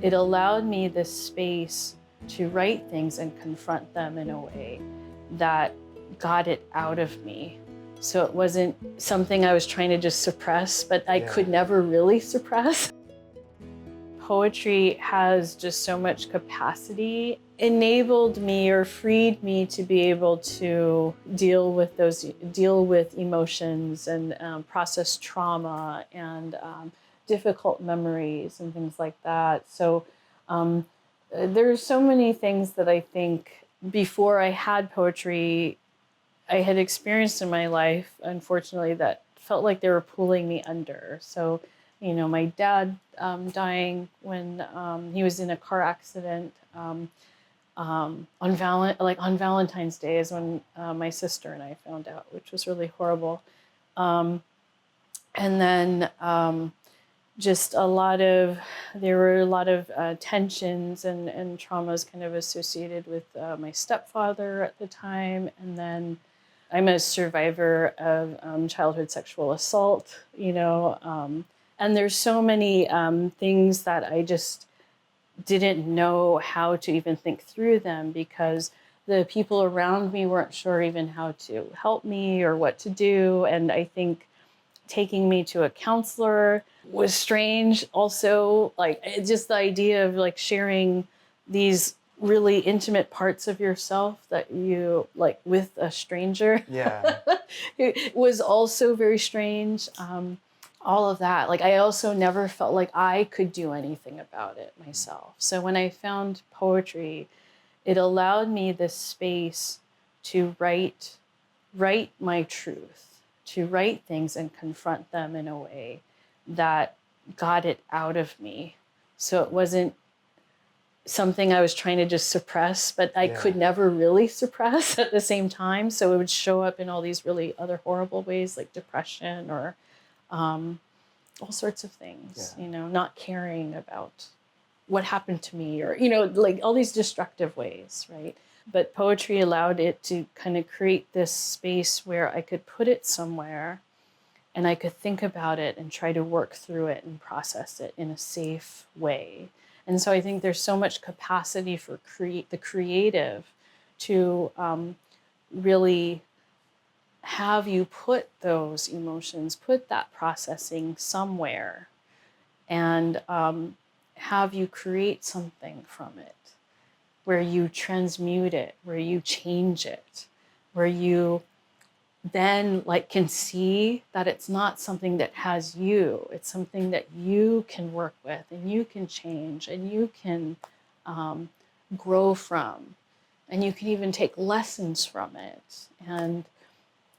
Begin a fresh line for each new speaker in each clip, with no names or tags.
it allowed me this space to write things and confront them in a way that got it out of me. So it wasn't something I was trying to just suppress, but I could never really suppress. Poetry has just so much capacity, enabled me or freed me to be able to deal with emotions and process trauma and difficult memories and things like that. So there's so many things that I think before I had poetry, I had experienced in my life, unfortunately, that felt like they were pulling me under. So, my dad dying when he was in a car accident on Valentine's Day is when my sister and I found out, which was really horrible. And then just there were a lot of tensions and traumas kind of associated with my stepfather at the time. And then I'm a survivor of childhood sexual assault, and there's so many things that I just didn't know how to even think through them because the people around me weren't sure even how to help me or what to do. And I think taking me to a counselor was strange. Also, just the idea of sharing these really intimate parts of yourself that you with a stranger.
Yeah.
It was also very strange. All of that. I also never felt like I could do anything about it myself. So when I found poetry, it allowed me this space to write my truth, to write things and confront them in a way that got it out of me. So it wasn't something I was trying to just suppress, but I could never really suppress at the same time. So it would show up in all these really other horrible ways, like depression or all sorts of things, not caring about what happened to me or, all these destructive ways, right? But poetry allowed it to kind of create this space where I could put it somewhere and I could think about it and try to work through it and process it in a safe way. And so I think there's so much capacity for the creative to really have you put those emotions, put that processing somewhere and have you create something from it where you transmute it, where you change it, where you then can see that it's not something that has you, it's something that you can work with and you can change and you can grow from, and you can even take lessons from it, and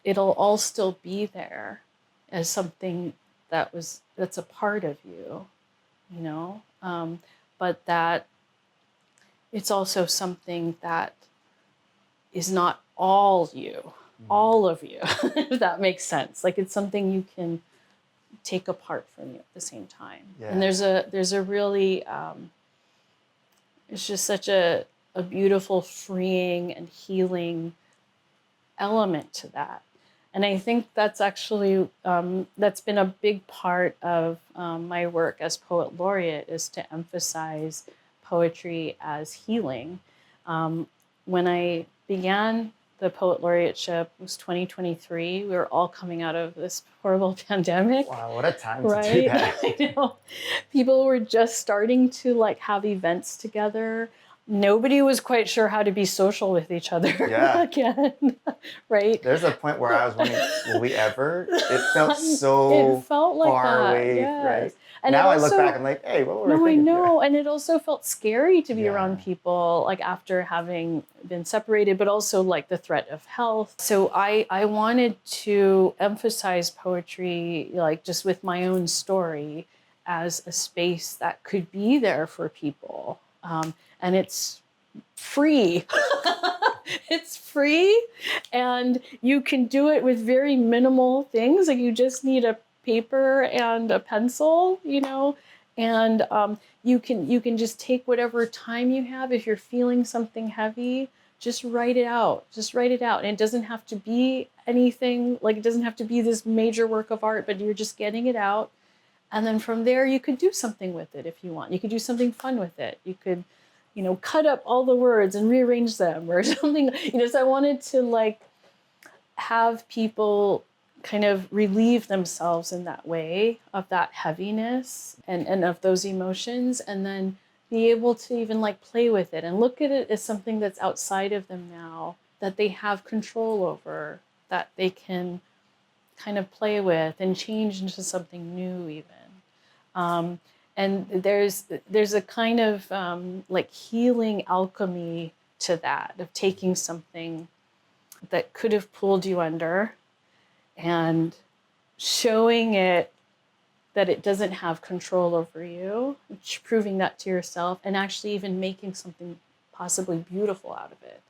it'll all still be there as something that's a part of you, but that it's also something that is not all you, all of you, if that makes sense. It's something you can take apart from you at the same time. Yeah. And there's a really, it's just such a beautiful, freeing and healing element to that. And I think that's actually, that's been a big part of my work as Poet Laureate, is to emphasize poetry as healing. When I began the Poet Laureateship, it was 2023. We were all coming out of this horrible pandemic.
Wow, what a time to do that.
I know. People were just starting to have events together. Nobody was quite sure how to be social with each other again, right?
There's a point where I was wondering, will we ever? It felt so far away, right? And now I look back, I'm like, hey, what were we thinking?
No, I know. And it also felt scary to be around people, after having been separated, but also the threat of health. So I wanted to emphasize poetry, just with my own story, as a space that could be there for people. And it's free. It's free, and you can do it with very minimal things. You just need a paper and a pencil, and you can just take whatever time you have. If you're feeling something heavy, just write it out. And it doesn't have to be anything, it doesn't have to be this major work of art, but you're just getting it out. And then from there, you could do something with it if you want. You could do something fun with it. You could, cut up all the words and rearrange them or something. So I wanted to like have people kind of relieve themselves in that way of that heaviness and of those emotions, and then be able to even like play with it and look at it as something that's outside of them now, that they have control over, that they can kind of play with and change into something new even. And there's a kind of like healing alchemy to that, of taking something that could have pulled you under and showing it that it doesn't have control over you, proving that to yourself, and actually even making something possibly beautiful out of it.